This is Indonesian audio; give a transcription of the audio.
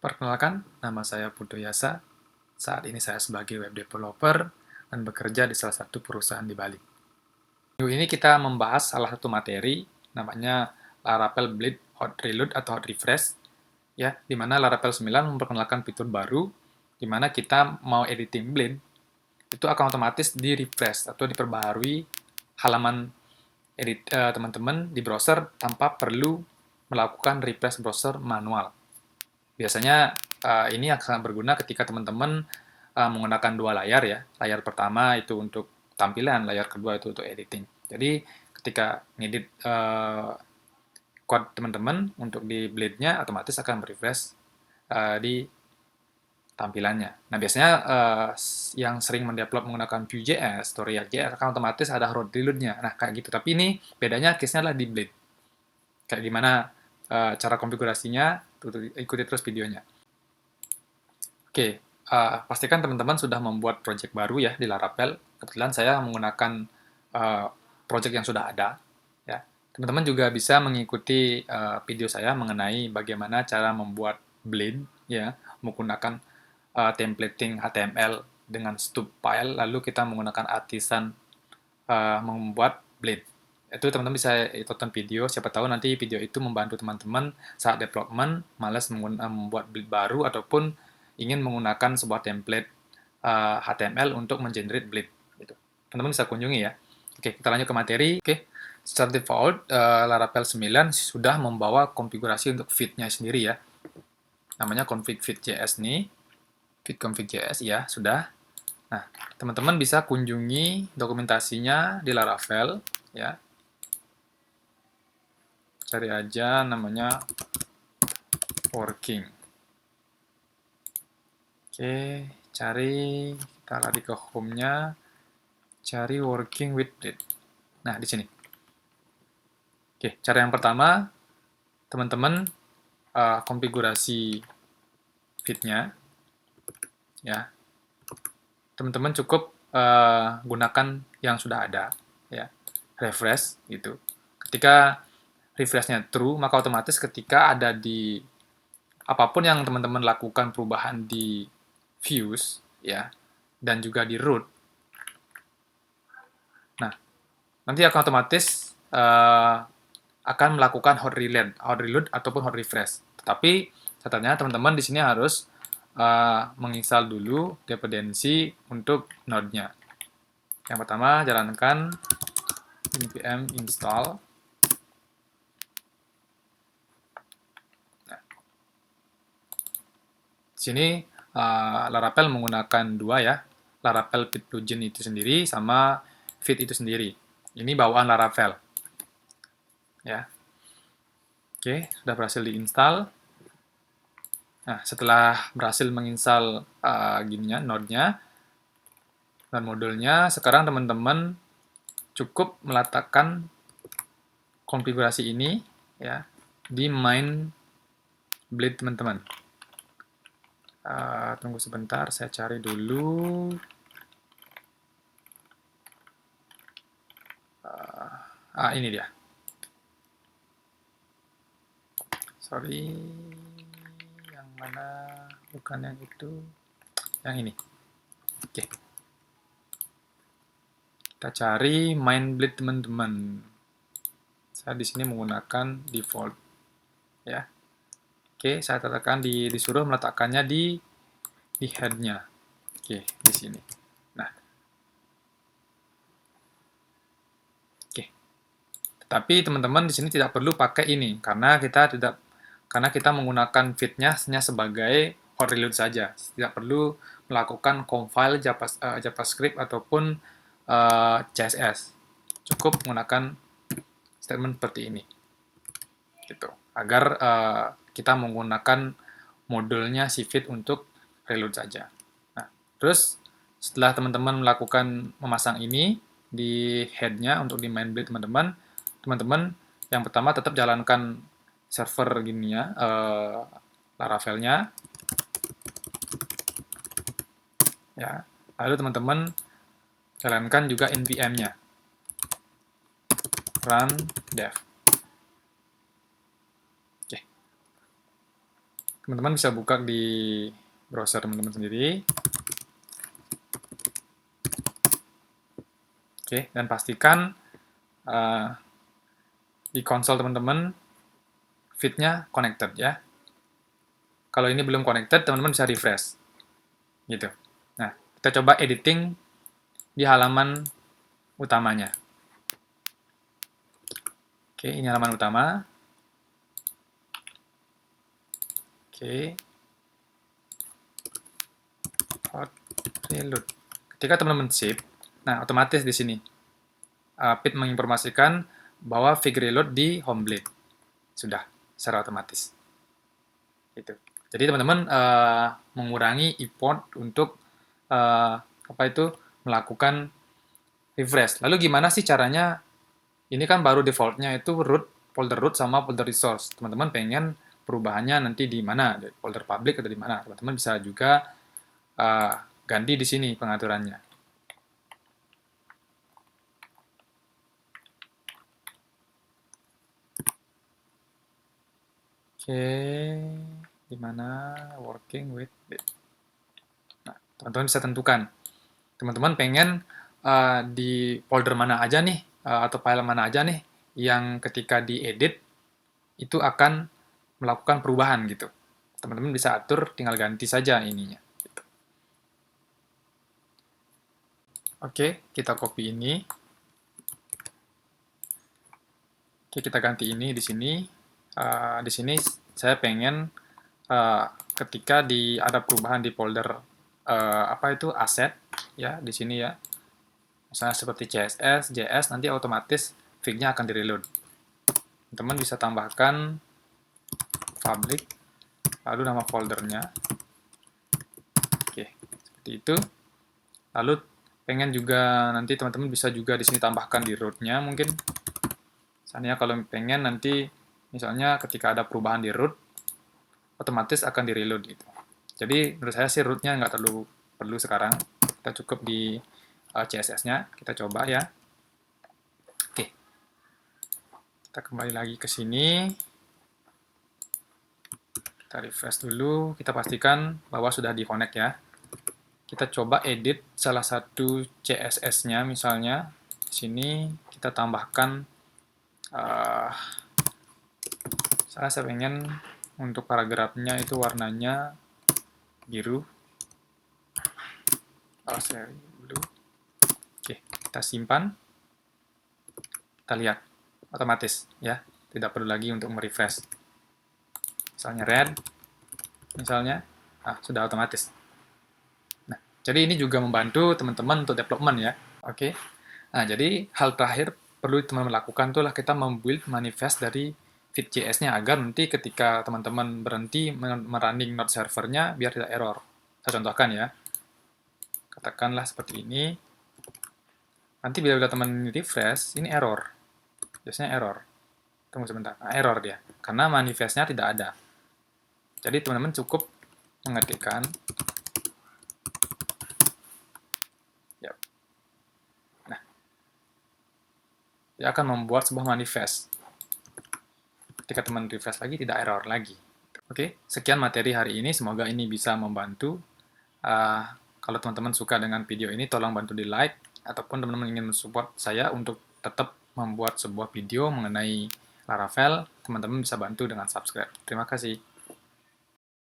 Perkenalkan, nama saya Putu Yasa. Saat ini saya sebagai web developer dan bekerja di salah satu perusahaan di Bali. Minggu ini kita membahas salah satu materi, namanya Laravel Bleed Hot Reload atau Hot Refresh, ya, di mana Laravel 9 memperkenalkan fitur baru, di mana kita mau editing Bleed, itu akan otomatis di-refresh atau diperbaharui halaman edit teman-teman di browser tanpa perlu melakukan refresh browser manual. Biasanya ini akan sangat berguna ketika teman-teman menggunakan dua layar ya. Layar pertama itu untuk tampilan, layar kedua itu untuk editing. Jadi ketika ngedit code teman-teman untuk di blade-nya otomatis akan refresh di tampilannya. Nah, biasanya yang sering mendevelop menggunakan Vue.js atau React.js akan otomatis ada hot reload-nya. Nah, kayak gitu. Tapi ini bedanya case-nya adalah di blade. Kayak gimana cara konfigurasinya, ikuti terus videonya. Oke, pastikan teman-teman sudah membuat project baru ya di Laravel. Kebetulan saya menggunakan uh, project yang sudah ada. Ya, teman-teman juga bisa mengikuti video saya mengenai bagaimana cara membuat blend, ya, menggunakan templating HTML dengan stub file, lalu kita menggunakan artisan membuat blend. Itu teman-teman bisa tonton video, siapa tahu nanti video itu membantu teman-teman saat development, malas membuat blend baru ataupun ingin menggunakan sebuah template HTML untuk mengenerate blade. Gitu. Teman-teman bisa kunjungi ya. Oke, kita lanjut ke materi. Oke, secara default Laravel 9 sudah membawa konfigurasi untuk feed-nya sendiri ya. Namanya config feed.js nih. Feed config.js ya, sudah. Nah, teman-teman bisa kunjungi dokumentasinya di Laravel ya. Cari aja namanya working. Oke, cari, kita lari ke home-nya, cari working with it. Nah, di sini. Oke, cara yang pertama, teman-teman konfigurasi feed-nya, ya. Teman-teman cukup gunakan yang sudah ada, ya. Refresh, gitu. Ketika refresh-nya true, maka otomatis ketika ada di apapun yang teman-teman lakukan perubahan di views, ya, dan juga di root, nah, nanti akan otomatis akan melakukan hot reload ataupun hot refresh. Tetapi catatannya teman-teman di sini harus menginstal dulu dependensi untuk node-nya. Yang pertama jalankan npm install. Nah, di sini Laravel menggunakan dua ya, Laravel Feed plugin itu sendiri sama Feed itu sendiri. Ini bawaan Laravel. Ya. Oke, sudah berhasil diinstal. Nah, setelah berhasil menginstal node-nya dan modulnya, sekarang teman-teman cukup meletakkan konfigurasi ini ya di main blade teman-teman. Tunggu sebentar, saya cari dulu. Ini dia. Sorry, yang mana? Bukan yang itu, yang ini. Oke. Kita cari main blade teman-teman. Saya di sini menggunakan default, ya. Oke, saya letakkan disuruh meletakkannya di head-nya. Oke, di sini. Nah, oke. Tapi teman-teman di sini tidak perlu pakai ini karena kita menggunakan feed-nya hanya sebagai hot reload saja. Tidak perlu melakukan compile JavaScript ataupun CSS. Cukup menggunakan statement seperti ini. Gitu. Agar kita menggunakan modulnya si feed untuk reload saja. Nah, terus setelah teman-teman memasang ini di head-nya untuk di main blade teman-teman yang pertama tetap jalankan server gini ya, Laravel-nya. Ya. Lalu teman-teman jalankan juga npm-nya. Run dev. Oke. Teman-teman bisa buka di browser teman-teman sendiri. Oke, dan pastikan di konsol teman-teman feed-nya connected ya. Kalau ini belum connected, teman-teman bisa refresh. Gitu. Nah, kita coba editing di halaman utamanya. Oke, ini halaman utama. Oke. Hot reload. Ketika teman-teman save, nah otomatis di sini feed menginformasikan bahwa fig reload di home blade. Sudah secara otomatis. Gitu. Jadi teman-teman mengurangi effort untuk apa itu melakukan refresh. Lalu gimana sih caranya? Ini kan baru defaultnya itu folder root sama folder resource. Teman-teman pengen perubahannya nanti di mana? Di folder public atau di mana? Teman-teman bisa juga ganti di sini pengaturannya. Oke, di mana working with it. Nah, teman-teman bisa tentukan. Teman-teman pengen di folder mana aja nih, atau file mana aja nih, yang ketika diedit itu akan melakukan perubahan gitu. Teman-teman bisa atur, tinggal ganti saja ininya. Gitu. Oke, kita copy ini. Oke, kita ganti ini di sini. Di sini saya pengen ketika ada perubahan di folder apa itu aset ya di sini ya. Misalnya seperti CSS, JS, nanti otomatis fig-nya akan di-reload. Teman-teman bisa tambahkan public, lalu nama foldernya. Oke, seperti itu. Lalu pengen juga nanti teman-teman bisa juga di sini tambahkan di root-nya mungkin. Misalnya kalau pengen nanti misalnya ketika ada perubahan di root, otomatis akan di-reload gitu. Jadi menurut saya sih root-nya nggak terlalu perlu sekarang. Kita cukup di CSS-nya. Kita coba ya. Oke. Kita kembali lagi ke sini. Kita refresh dulu. Kita pastikan bahwa sudah di-connect ya. Kita coba edit salah satu CSS-nya misalnya. Di sini kita tambahkan saya pengen untuk paragrafnya itu warnanya biru. Sorry, blue. Oke, kita simpan. Kita lihat otomatis ya, tidak perlu lagi untuk merefresh. Misalnya red, misalnya, sudah otomatis. Nah, jadi ini juga membantu teman-teman untuk development ya. Oke. Nah, jadi hal terakhir perlu teman-teman lakukan itulah kita membuild manifest dari feed.js-nya agar nanti ketika teman-teman berhenti merunning node servernya biar tidak error. Saya contohkan ya. Katakanlah seperti ini. Nanti bila teman refresh, ini error. Biasanya error. Tunggu sebentar. Error dia. Karena manifestnya tidak ada. Jadi teman-teman cukup mengetikkan. Yep. Nah, dia akan membuat sebuah manifest. Ketika teman refresh lagi, tidak error lagi. Oke, sekian materi hari ini. Semoga ini bisa membantu. Kalau teman-teman suka dengan video ini, tolong bantu di like. Ataupun teman-teman ingin mensupport saya untuk tetap membuat sebuah video mengenai Laravel, teman-teman bisa bantu dengan subscribe. Terima kasih.